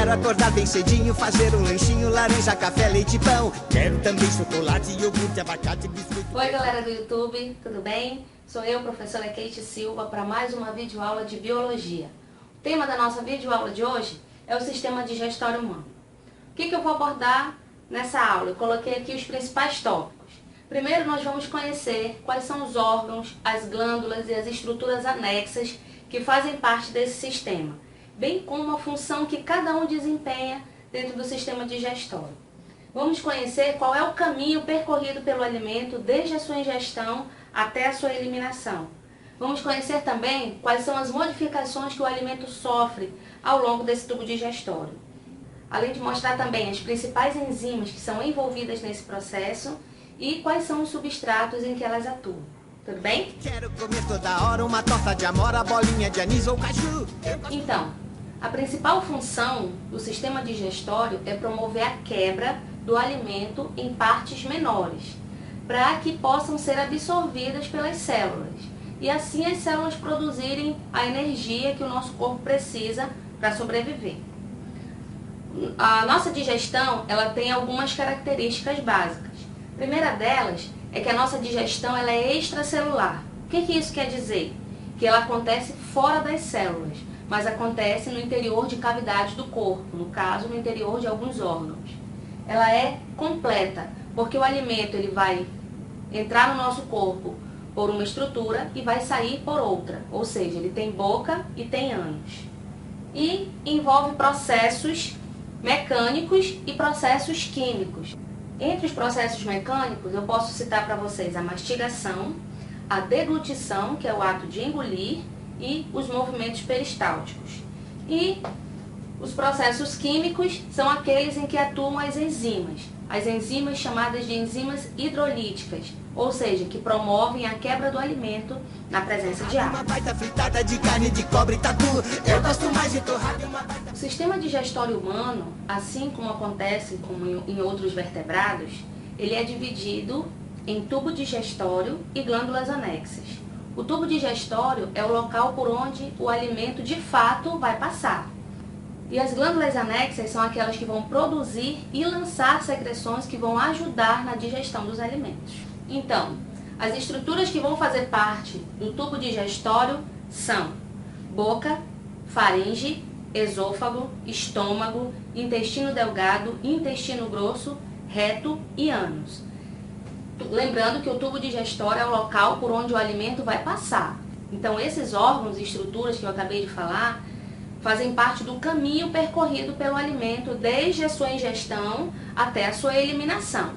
Quero acordar bem cedinho, fazer um lanchinho, laranja, café, leite e pão. Quero também chocolate, iogurte, abacate, biscoito. Oi galera do YouTube, tudo bem? Sou eu, professora Kate Silva, para mais uma videoaula de Biologia. O tema da nossa videoaula de hoje é o sistema digestório humano. O que eu vou abordar nessa aula? Eu coloquei aqui os principais tópicos. Primeiro nós vamos conhecer quais são os órgãos, as glândulas e as estruturas anexas que fazem parte desse sistema, bem como a função que cada um desempenha dentro do sistema digestório. Vamos conhecer qual é o caminho percorrido pelo alimento desde a sua ingestão até a sua eliminação. Vamos conhecer também quais são as modificações que o alimento sofre ao longo desse tubo digestório. Além de mostrar também as principais enzimas que são envolvidas nesse processo e quais são os substratos em que elas atuam. Tudo bem? Quero comer toda hora uma torta de amora, bolinha de anis ou caju. Então, a principal função do sistema digestório é promover a quebra do alimento em partes menores, para que possam ser absorvidas pelas células e assim as células produzirem a energia que o nosso corpo precisa para sobreviver. A nossa digestão, ela tem algumas características básicas. A primeira delas é que a nossa digestão ela é extracelular. O que isso quer dizer? Que ela acontece fora das células, mas acontece no interior de cavidades do corpo, no caso, no interior de alguns órgãos. Ela é completa, porque o alimento ele vai entrar no nosso corpo por uma estrutura e vai sair por outra, ou seja, ele tem boca e tem ânus. E envolve processos mecânicos e processos químicos. Entre os processos mecânicos, eu posso citar para vocês a mastigação, a deglutição, que é o ato de engolir, e os movimentos peristálticos. E os processos químicos são aqueles em que atuam as enzimas chamadas de enzimas hidrolíticas, ou seja, que promovem a quebra do alimento na presença de água. Uma baita fritada de carne de cobre e tatu. Eu gosto mais de torrada e uma baita... O sistema digestório humano, assim como acontece em outros vertebrados, ele é dividido em tubo digestório e glândulas anexas. O tubo digestório é o local por onde o alimento de fato vai passar. E as glândulas anexas são aquelas que vão produzir e lançar secreções que vão ajudar na digestão dos alimentos. Então, as estruturas que vão fazer parte do tubo digestório são boca, faringe, esôfago, estômago, intestino delgado, intestino grosso, reto e ânus. Lembrando que o tubo digestório é o local por onde o alimento vai passar. Então, esses órgãos e estruturas que eu acabei de falar fazem parte do caminho percorrido pelo alimento desde a sua ingestão até a sua eliminação.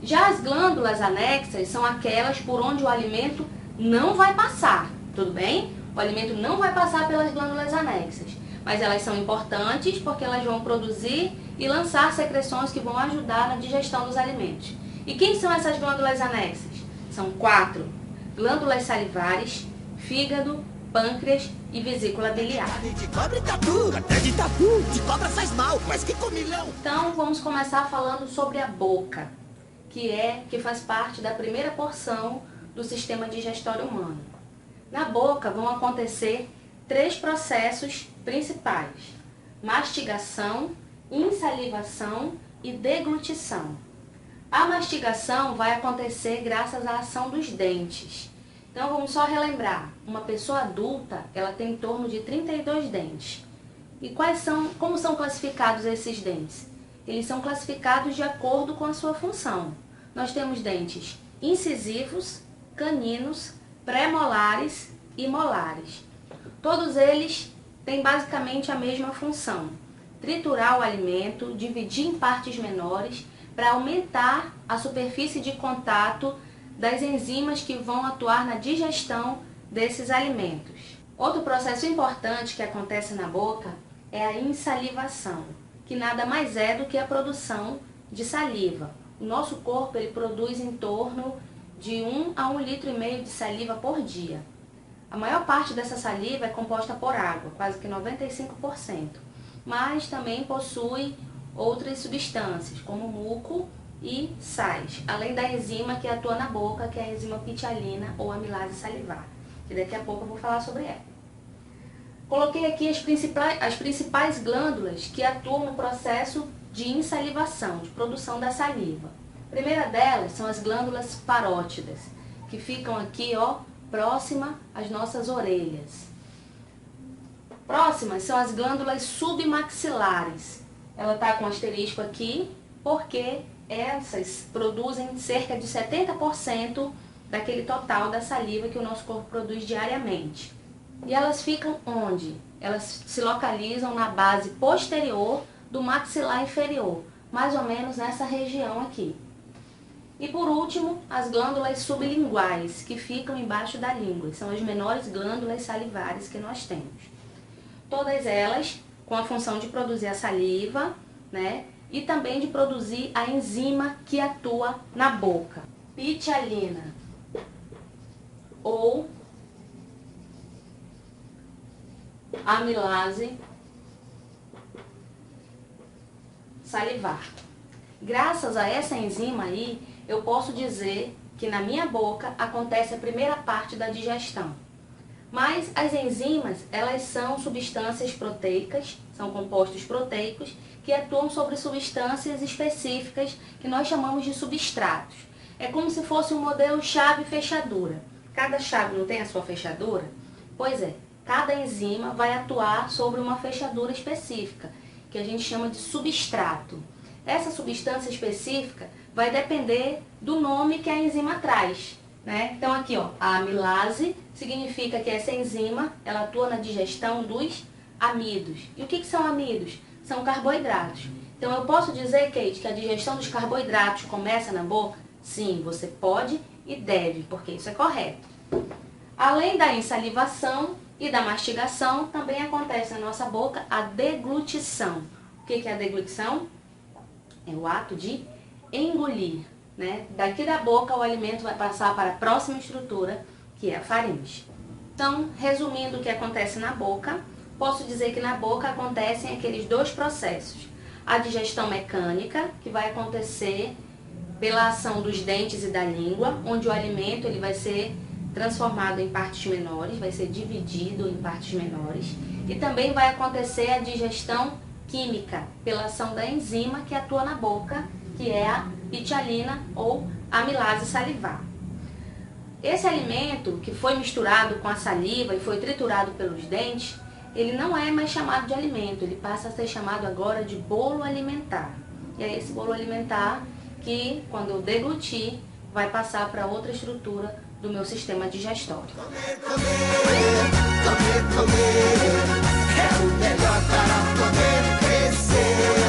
Já as glândulas anexas são aquelas por onde o alimento não vai passar, tudo bem? O alimento não vai passar pelas glândulas anexas, mas elas são importantes porque elas vão produzir e lançar secreções que vão ajudar na digestão dos alimentos. E quem são essas glândulas anexas? São 4: glândulas salivares, fígado, pâncreas e vesícula biliar. Carne de cobre e tatu. Até de tatu. De cobra faz mal, mas que comilão. Então vamos começar falando sobre a boca, que faz parte da primeira porção do sistema digestório humano. Na boca vão acontecer 3 processos principais: mastigação, insalivação e deglutição. A mastigação vai acontecer graças à ação dos dentes. Então vamos só relembrar, uma pessoa adulta ela tem em torno de 32 dentes. E como são classificados esses dentes? Eles são classificados de acordo com a sua função. Nós temos dentes incisivos, caninos, pré-molares e molares. Todos eles têm basicamente a mesma função: triturar o alimento, dividir em partes menores para aumentar a superfície de contato das enzimas que vão atuar na digestão desses alimentos. Outro processo importante que acontece na boca é a insalivação, que nada mais é do que a produção de saliva. O nosso corpo ele produz em torno de 1 a 1,5 litros de saliva por dia. A maior parte dessa saliva é composta por água, quase que 95%, mas também possui outras substâncias, como muco e sais, além da enzima que atua na boca, que é a enzima pitialina ou amilase salivar, que daqui a pouco eu vou falar sobre ela. Coloquei aqui as principais glândulas que atuam no processo de insalivação, de produção da saliva. A primeira delas são as glândulas parótidas, que ficam aqui, ó, próxima às nossas orelhas. Próximas são as glândulas submaxilares. Ela está com um asterisco aqui, porque essas produzem cerca de 70% daquele total da saliva que o nosso corpo produz diariamente. E elas ficam onde? Elas se localizam na base posterior do maxilar inferior, mais ou menos nessa região aqui. E por último, as glândulas sublinguais, que ficam embaixo da língua, são as menores glândulas salivares que nós temos. Todas elas com a função de produzir a saliva, né? E também de produzir a enzima que atua na boca. Pitialina ou amilase salivar. Graças a essa enzima aí, eu posso dizer que na minha boca acontece a primeira parte da digestão. Mas as enzimas, elas são substâncias proteicas, são compostos proteicos que atuam sobre substâncias específicas que nós chamamos de substratos. É como se fosse um modelo chave-fechadura. Cada chave não tem a sua fechadura? Pois é, cada enzima vai atuar sobre uma fechadura específica, que a gente chama de substrato. Essa substância específica vai depender do nome que a enzima traz, né? Então aqui, ó, a amilase significa que essa enzima, ela atua na digestão dos amidos. E o que são amidos? São carboidratos. Então eu posso dizer, Kate, que a digestão dos carboidratos começa na boca? Sim, você pode e deve, porque isso é correto. Além da insalivação e da mastigação, também acontece na nossa boca a deglutição. O que é a deglutição? É o ato de engolir, né? Daqui da boca o alimento vai passar para a próxima estrutura, que é a faringe. Então, resumindo o que acontece na boca, posso dizer que na boca acontecem aqueles dois processos. A digestão mecânica, que vai acontecer pela ação dos dentes e da língua, onde o alimento ele vai ser transformado em partes menores, vai ser dividido em partes menores. E também vai acontecer a digestão química, pela ação da enzima que atua na boca, que é a pitialina ou amilase salivar. Esse alimento que foi misturado com a saliva e foi triturado pelos dentes, ele não é mais chamado de alimento, ele passa a ser chamado agora de bolo alimentar. E é esse bolo alimentar que, quando eu deglutir, vai passar para outra estrutura do meu sistema digestório. Comer, comer, comer, comer, é o melhor para poder crescer.